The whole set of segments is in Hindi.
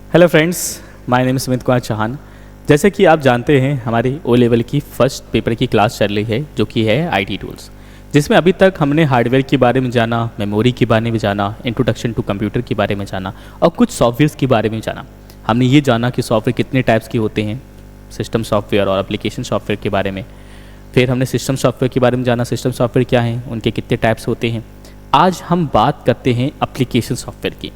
Hello friends, my name Sumit Kumar Chauhan. जैसे कि आप जानते हैं हमारी ओ लेवल की फर्स्ट पेपर की क्लास चल रही है जो कि है आईटी टूल्स, जिसमें अभी तक हमने हार्डवेयर के बारे में जाना, मेमोरी के बारे में जाना, इंट्रोडक्शन टू कंप्यूटर के बारे में जाना और कुछ सॉफ्टवेयर्स के बारे में जाना। हमने ये जाना कि सॉफ्टवेयर कितने टाइप्स के होते हैं, सिस्टम सॉफ्टवेयर और एप्लीकेशन सॉफ्टवेयर के बारे में। फिर हमने सिस्टम सॉफ्टवेयर के बारे में जाना, सिस्टम सॉफ्टवेयर क्या हैं, उनके कितने टाइप्स होते हैं। आज हम बात करते हैं एप्लीकेशन सॉफ्टवेयर की।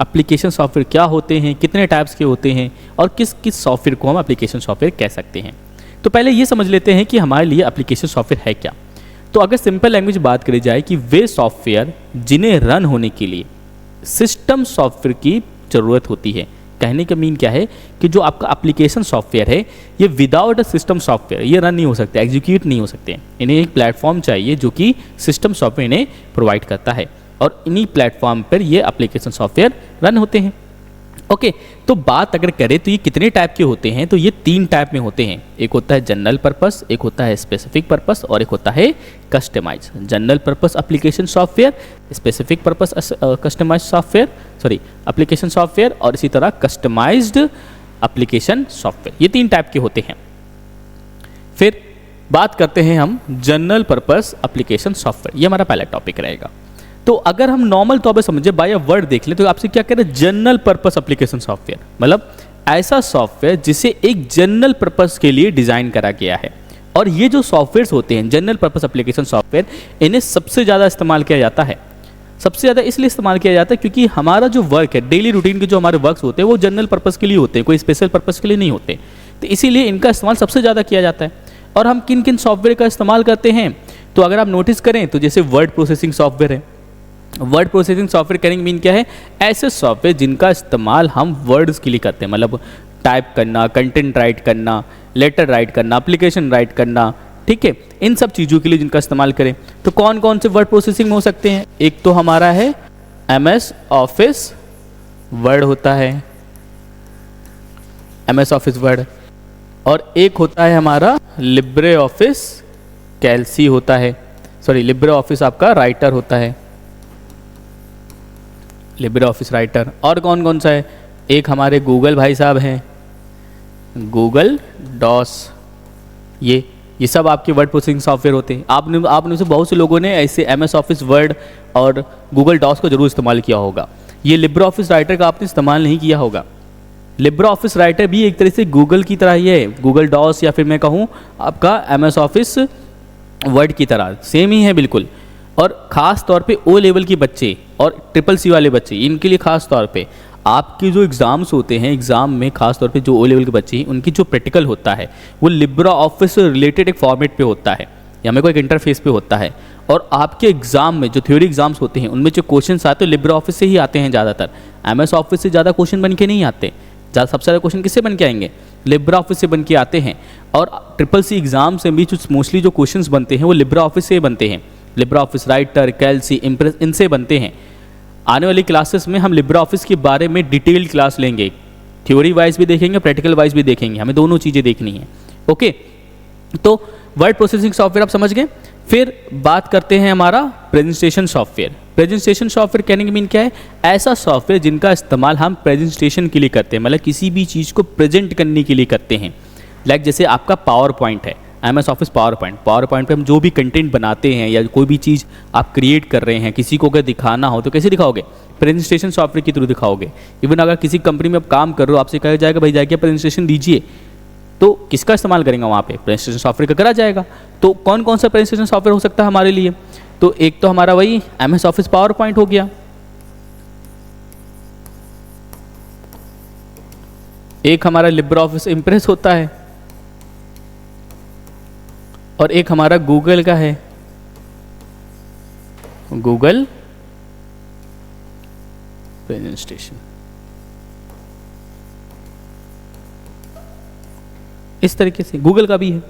एप्लीकेशन सॉफ्टवेयर क्या होते हैं, कितने टाइप्स के होते हैं और किस किस सॉफ्टवेयर को हम एप्लीकेशन सॉफ्टवेयर कह सकते हैं। तो पहले ये समझ लेते हैं कि हमारे लिए एप्लीकेशन सॉफ्टवेयर है क्या। तो अगर सिंपल लैंग्वेज बात करी जाए कि वे सॉफ्टवेयर जिन्हें रन होने के लिए सिस्टम सॉफ्टवेयर की ज़रूरत होती है। कहने का मीन क्या है कि जो आपका एप्लीकेशन सॉफ्टवेयर है ये विदाउट अ सिस्टम सॉफ्टवेयर ये रन नहीं हो सकते, एग्जीक्यूट नहीं हो सकते। इन्हें एक प्लेटफॉर्म चाहिए जो कि सिस्टम सॉफ्टवेयर इन्हें प्रोवाइड करता है और इन्हीं प्लेटफॉर्म पर ये एप्लीकेशन सॉफ्टवेयर रन होते हैं। ओके, तो बात अगर करें तो ये कितने टाइप के होते हैं, तो ये 3 टाइप में होते हैं। एक होता है जनरल पर्पस, एक होता है स्पेसिफिक पर्पस और एक होता है customise. General purpose application software, specific purpose customise software, sorry application software और इसी तरह कस्टमाइज्ड एप्लीकेशन सॉफ्टवेयर। ये 3 टाइप के होते हैं। फिर बात करते हैं हम जनरल पर्पस एप्लीकेशन सॉफ्टवेयर, ये हमारा पहला टॉपिक रहेगा। तो अगर हम नॉर्मल तौर पे समझे बाय अ वर्ड देख लें तो आपसे क्या कह रहे हैं, जनरल पर्पस एप्लीकेशन सॉफ्टवेयर, मतलब ऐसा सॉफ्टवेयर जिसे एक जनरल पर्पस के लिए डिजाइन करा गया है। और ये जो सॉफ्टवेयर्स होते हैं जनरल पर्पस एप्लीकेशन सॉफ्टवेयर, इन्हें सबसे ज़्यादा इस्तेमाल किया जाता है। सबसे ज़्यादा इसलिए इस्तेमाल किया जाता है क्योंकि हमारा जो वर्क है, डेली रूटीन के जो हमारे वर्क्स होते हैं वो जनरल पर्पस के लिए होते हैं, कोई स्पेशल पर्पस के लिए नहीं होते। तो इसीलिए इनका इस्तेमाल सबसे ज़्यादा किया जाता है। और हम किन किन सॉफ्टवेयर का इस्तेमाल करते हैं, तो अगर आप नोटिस करें तो जैसे वर्ड प्रोसेसिंग सॉफ्टवेयर है। वर्ड प्रोसेसिंग सॉफ्टवेयर करेंगे मीन क्या है, ऐसे सॉफ्टवेयर जिनका इस्तेमाल हम वर्ड्स के लिए करते हैं, मतलब टाइप करना, कंटेंट राइट करना, लेटर राइट करना, एप्लीकेशन राइट करना, ठीक है, इन सब चीज़ों के लिए जिनका इस्तेमाल करें। तो कौन कौन से वर्ड प्रोसेसिंग हो सकते हैं, एक तो हमारा है MS ऑफिस वर्ड होता है, MS ऑफिस वर्ड, और एक होता है हमारा लिब्रे ऑफिस कैल्सी होता है, सॉरी लिब्रे ऑफिस आपका राइटर होता है, लिब्रे ऑफिस राइटर। और कौन कौन सा है, एक हमारे गूगल भाई साहब हैं, गूगल डॉस। ये सब आपके वर्ड प्रोसेसिंग सॉफ्टवेयर होते हैं। आपने से बहुत से लोगों ने ऐसे MS ऑफिस वर्ड और गूगल डॉस को जरूर इस्तेमाल किया होगा। ये लिब्रे ऑफिस राइटर का आपने इस्तेमाल नहीं किया होगा। लिब्रे ऑफिस राइटर भी एक तरह से गूगल की तरह ही है, गूगल डॉस या फिर मैं कहूँ आपका MS ऑफिस वर्ड की तरह सेम ही है बिल्कुल। और ख़ास तौर पे ओ लेवल के बच्चे और CCC वाले बच्चे, इनके लिए ख़ास तौर पे आपके जो एग्ज़ाम्स होते हैं, एग्ज़ाम में ख़ास तौर पे जो ओ लेवल के बच्चे हैं उनकी जो प्रैक्टिकल होता है वो लिब्रे ऑफिस से रिलेटेड एक फॉर्मेट पे होता है या में कोई एक इंटरफेस पे होता है। और आपके एग्ज़ाम में जो थ्योरी एग्ज़ाम्स होते हैं उनमें जो क्वेश्चन आते हैं लिब्रे ऑफिस से ही आते हैं ज़्यादातर। MS ऑफिस से ज़्यादा क्वेश्चन बन के नहीं आते। सबसे ज़्यादा क्वेश्चन किससे बन के आएंगे, लिब्रे ऑफिस से बन के आते हैं। और CCC एग्ज़ाम से भी मोस्टली जो क्वेश्चन बनते हैं वो लिब्रे ऑफिस से बनते हैं। लिब्रे ऑफिस राइटर, कैल्सी, इम्प्रेस, इनसे बनते हैं। आने वाली क्लासेस में हम लिब्रे ऑफिस के बारे में डिटेल्ड क्लास लेंगे, थ्योरी वाइज भी देखेंगे, प्रैक्टिकल वाइज भी देखेंगे, हमें दोनों चीज़ें देखनी है। ओके, तो वर्ड प्रोसेसिंग सॉफ्टवेयर आप समझ गए। फिर बात करते हैं हमारा प्रेजेंटेशन सॉफ्टवेयर। प्रेजेंटेशन सॉफ्टवेयर कहने के मीन क्या है, ऐसा सॉफ्टवेयर जिनका इस्तेमाल हम प्रेजेंटेशन के लिए करते हैं, मतलब किसी भी चीज़ को प्रेजेंट करने के लिए करते हैं। लाइक जैसे आपका पावर पॉइंट है, MS ऑफिस पावर पॉइंट पे हम जो भी कंटेंट बनाते हैं या कोई भी चीज़ आप क्रिएट कर रहे हैं, किसी को अगर दिखाना हो तो कैसे दिखाओगे, प्रेजेंटेशन सॉफ्टवेयर के थ्रू दिखाओगे। इवन अगर किसी कंपनी में आप काम कर रहे हो, आपसे कहा जाएगा भाई जाके प्रेजेंटेशन दीजिए, तो किसका इस्तेमाल करेंगे वहाँ पे, प्रेजेंटेशन सॉफ्टवेयर का करा जाएगा। तो कौन कौन सा प्रेजेंटेशन सॉफ्टवेयर हो सकता है हमारे लिए, तो एक तो हमारा वही MS ऑफिस पावर पॉइंट हो गया, एक हमारा लिब्रे ऑफिस इम्प्रेस होता है और एक हमारा गूगल का है, गूगल प्रेजेंटेशन। इस तरीके से गूगल का भी है।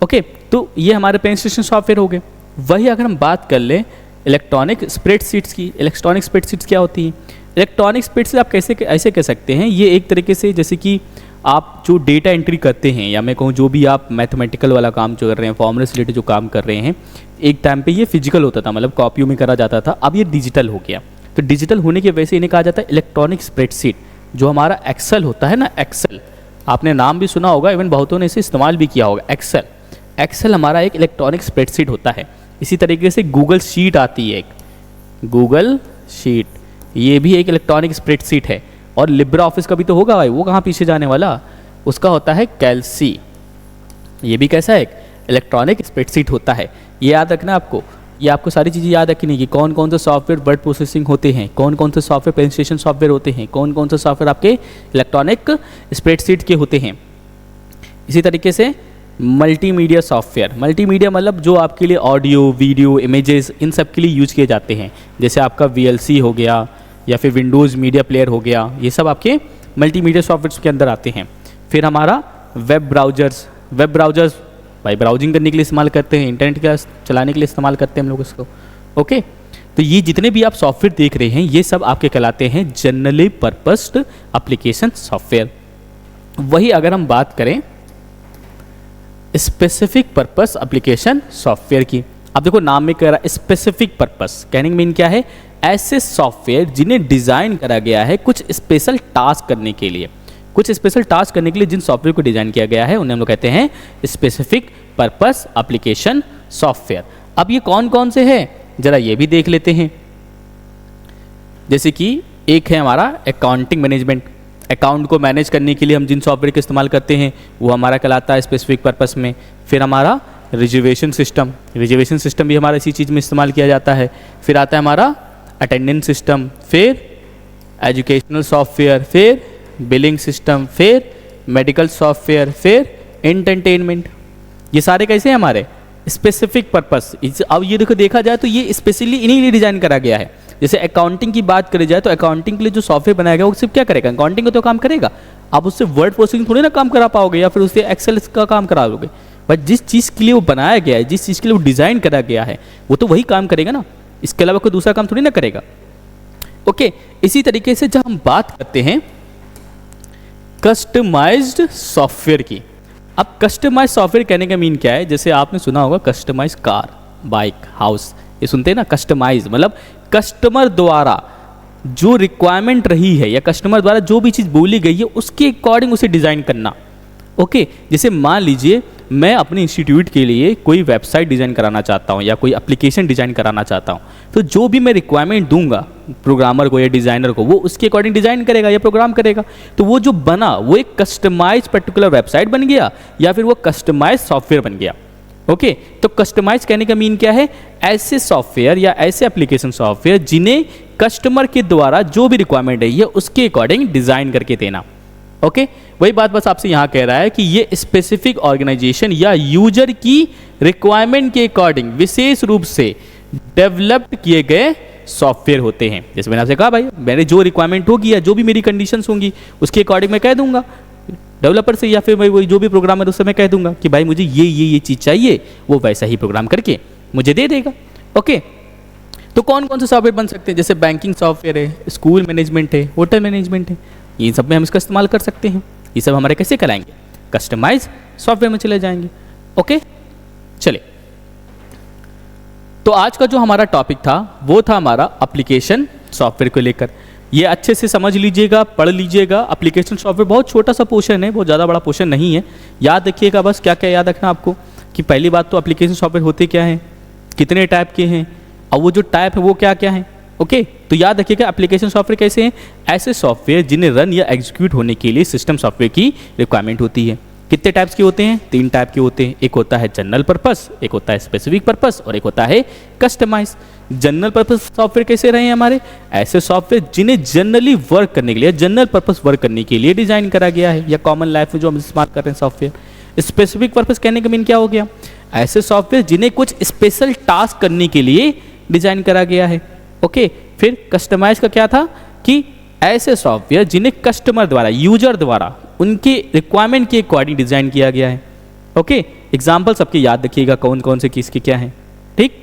ओके, तो ये हमारे प्रेजेंटेशन सॉफ्टवेयर हो गए। वही अगर हम बात कर लें इलेक्ट्रॉनिक स्प्रेडशीट्स की, इलेक्ट्रॉनिक स्प्रेडशीट्स क्या होती है, इलेक्ट्रॉनिक स्प्रेडशीट आप कैसे ऐसे कह सकते हैं, ये एक तरीके से जैसे कि आप जो डेटा एंट्री करते हैं या मैं कहूँ जो भी आप मैथमेटिकल वाला काम जो कर रहे हैं, फॉर्मूले से रिलेटेड जो काम कर रहे हैं, एक टाइम पे ये फिजिकल होता था, मतलब कॉपियों में करा जाता था, अब ये डिजिटल हो गया। तो डिजिटल होने की वजह से इन्हें कहा जाता है इलेक्ट्रॉनिक स्प्रेडशीट। जो हमारा एक्सेल होता है ना, एक्सेल आपने नाम भी सुना होगा, इवन बहुतों ने इसे इस्तेमाल भी किया होगा। एक्सेल, एक्सेल हमारा एक इलेक्ट्रॉनिक स्प्रेडशीट होता है। इसी तरीके से गूगल शीट आती है, एक गूगल शीट, ये भी एक इलेक्ट्रॉनिक स्प्रेडशीट है। और लिब्रा ऑफिस का भी तो होगा भाई, वो कहाँ पीछे जाने वाला, उसका होता है कैल्सी, ये भी कैसा है, एक इलेक्ट्रॉनिक स्प्रेडशीट होता है। ये याद रखना आपको, ये आपको सारी चीज़ें याद रखनी कि कौन कौन से सॉफ्टवेयर वर्ड प्रोसेसिंग होते हैं, कौन कौन से सॉफ्टवेयर प्रेजेंटेशन सॉफ्टवेयर होते हैं, कौन कौन से सॉफ्टवेयर आपके इलेक्ट्रॉनिक स्प्रेडशीट के होते हैं। इसी तरीके से मल्टीमीडिया सॉफ्टवेयर, मल्टीमीडिया मतलब जो आपके लिए ऑडियो, वीडियो, इमेजेस, इन सब के लिए यूज किए जाते हैं। जैसे आपका VLC हो गया या फिर विंडोज़ मीडिया प्लेयर हो गया, ये सब आपके मल्टीमीडिया सॉफ्टवेयर के अंदर आते हैं। फिर हमारा वेब ब्राउजर्स, वेब ब्राउजर्स भाई ब्राउजिंग करने के लिए इस्तेमाल करते हैं, इंटरनेट का चलाने के लिए इस्तेमाल करते हैं हम लोग इसको। ओके, तो ये जितने भी आप सॉफ्टवेयर देख रहे हैं ये सब आपके कहलाते हैं जनरली पर्पस्ड एप्लीकेशन सॉफ्टवेयर। वही अगर हम बात करें स्पेसिफिक पर्पस एप्लीकेशन सॉफ्टवेयर की, अब देखो नाम में कह रहा है स्पेसिफिक पर्पस, कहने का मीन क्या है, ऐसे सॉफ्टवेयर जिन्हें डिज़ाइन करा गया है कुछ स्पेशल टास्क करने के लिए, कुछ स्पेशल टास्क करने के लिए जिन सॉफ्टवेयर को डिज़ाइन किया गया है उन्हें हम लोग कहते हैं स्पेसिफिक पर्पस एप्लीकेशन सॉफ्टवेयर। अब ये कौन कौन से हैं जरा ये भी देख लेते हैं। जैसे कि एक है हमारा अकाउंटिंग मैनेजमेंट, अकाउंट को मैनेज करने के लिए हम जिन सॉफ्टवेयर का इस्तेमाल करते हैं वो हमारा कहलाता है स्पेसिफिक पर्पस में। फिर हमारा रिजर्वेशन सिस्टम, रिजर्वेशन सिस्टम भी हमारा इसी चीज़ में इस्तेमाल किया जाता है। फिर आता है हमारा अटेंडेंस सिस्टम, फिर एजुकेशनल सॉफ्टवेयर, फिर बिलिंग सिस्टम, फिर मेडिकल सॉफ्टवेयर, फिर एंटरटेनमेंट। ये सारे कैसे हैं हमारे स्पेसिफिक पर्पस। अब ये देखो देखा जाए तो ये स्पेशली इन्हीं लिए डिज़ाइन करा गया है। जैसे अकाउंटिंग की बात करी जाए तो अकाउंटिंग के लिए जो सॉफ्टवेयर बनाया गया वो सिर्फ क्या करेगा, अकाउंटिंग का तो काम करेगा। आप उससे वर्ड प्रोसेसिंग थोड़ी ना काम करा पाओगे या फिर उससे एक्सेल का काम करा लोगे, बट जिस चीज़ के लिए वो बनाया गया है, जिस चीज़ के लिए वो डिज़ाइन करा गया है वो तो वही काम करेगा ना, इसके अलावा कोई दूसरा काम थोड़ी ना करेगा। ओके, इसी तरीके से जब हम बात करते हैं कस्टमाइज्ड सॉफ्टवेयर की, अब कस्टमाइज सॉफ्टवेयर कहने का मीन क्या है, जैसे आपने सुना होगा कस्टमाइज कार, बाइक, हाउस, ये सुनते हैं ना। कस्टमाइज मतलब कस्टमर द्वारा जो रिक्वायरमेंट रही है या कस्टमर द्वारा जो भी चीज़ बोली गई है उसके अकॉर्डिंग उसे डिज़ाइन करना। ओके, जैसे मान लीजिए मैं अपने इंस्टीट्यूट के लिए कोई वेबसाइट डिज़ाइन कराना चाहता हूँ या कोई एप्लीकेशन डिज़ाइन कराना चाहता हूँ, तो जो भी मैं रिक्वायरमेंट दूंगा प्रोग्रामर को या डिज़ाइनर को, वो उसके अकॉर्डिंग डिज़ाइन करेगा या प्रोग्राम करेगा। तो वो जो बना वो एक कस्टमाइज पर्टिकुलर वेबसाइट बन गया या फिर वो कस्टमाइज सॉफ्टवेयर बन गया। ओके, तो कस्टमाइज कहने का मीन क्या है, ऐसे सॉफ्टवेयर या ऐसे एप्लीकेशन सॉफ्टवेयर जिन्हें कस्टमर के द्वारा जो भी रिक्वायरमेंट है उसके अकॉर्डिंग डिज़ाइन करके देना। ओके, वही बात बस आपसे यहाँ कह रहा है कि ये स्पेसिफिक ऑर्गेनाइजेशन या यूजर की रिक्वायरमेंट के अकॉर्डिंग विशेष रूप से डेवलप्ड किए गए सॉफ्टवेयर होते हैं। जैसे मैंने आपसे कहा भाई मेरे जो रिक्वायरमेंट होगी या जो भी मेरी कंडीशंस होंगी उसके अकॉर्डिंग मैं कह दूंगा डेवलपर से या फिर वही जो भी प्रोग्रामर उससे मैं कह दूंगा कि भाई मुझे ये चीज़ चाहिए, वो वैसा ही प्रोग्राम करके मुझे दे देगा। ओके, तो कौन कौन से सॉफ्टवेयर बन सकते हैं, जैसे बैंकिंग सॉफ्टवेयर है, स्कूल मैनेजमेंट है, होटल मैनेजमेंट है, ये सब में हम इसका इस्तेमाल कर सकते हैं। ये सब हमारे कैसे कराएंगे, कस्टमाइज सॉफ्टवेयर में चले जाएंगे। ओके, चले तो आज का जो हमारा टॉपिक था वो था हमारा एप्लीकेशन सॉफ्टवेयर को लेकर। ये अच्छे से समझ लीजिएगा, पढ़ लीजिएगा। एप्लीकेशन सॉफ्टवेयर बहुत छोटा सा पोर्शन है, बहुत ज़्यादा बड़ा पोर्शन नहीं है। याद रखिएगा बस क्या क्या याद रखना आपको कि पहली बात तो एप्लीकेशन सॉफ्टवेयर होते क्या हैं, कितने टाइप के हैं, और वो जो टाइप है वो क्या क्या है। ओके, तो याद रखिएगा एप्लीकेशन सॉफ्टवेयर कैसे हैं, ऐसे सॉफ्टवेयर जिन्हें रन या एग्जीक्यूट होने के लिए सिस्टम सॉफ्टवेयर की रिक्वायरमेंट होती है। कितने टाइप्स के होते हैं, 3 टाइप के होते हैं। एक होता है जनरल पर्पस, एक होता है स्पेसिफिक पर्पस और एक होता है कस्टमाइज। जनरल पर्पस सॉफ्टवेयर कैसे रहे हैं हमारे, ऐसे सॉफ्टवेयर जिन्हें जनरली वर्क करने के लिए, जनरल पर्पस वर्क करने के लिए डिजाइन करा गया है या कॉमन लाइफ में जो हम इस्तेमाल कर रहे हैं सॉफ्टवेयर। स्पेसिफिक पर्पस कहने का मीन क्या हो गया, ऐसे सॉफ्टवेयर जिन्हें कुछ स्पेशल टास्क करने के लिए डिजाइन करा गया है। ओके, फिर कस्टमाइज का क्या था कि ऐसे सॉफ्टवेयर जिन्हें कस्टमर द्वारा, यूजर द्वारा उनके रिक्वायरमेंट के अकॉर्डिंग डिजाइन किया गया है। ओके, एग्जाम्पल सबके याद रखिएगा कौन कौन से किसके क्या हैं। ठीक,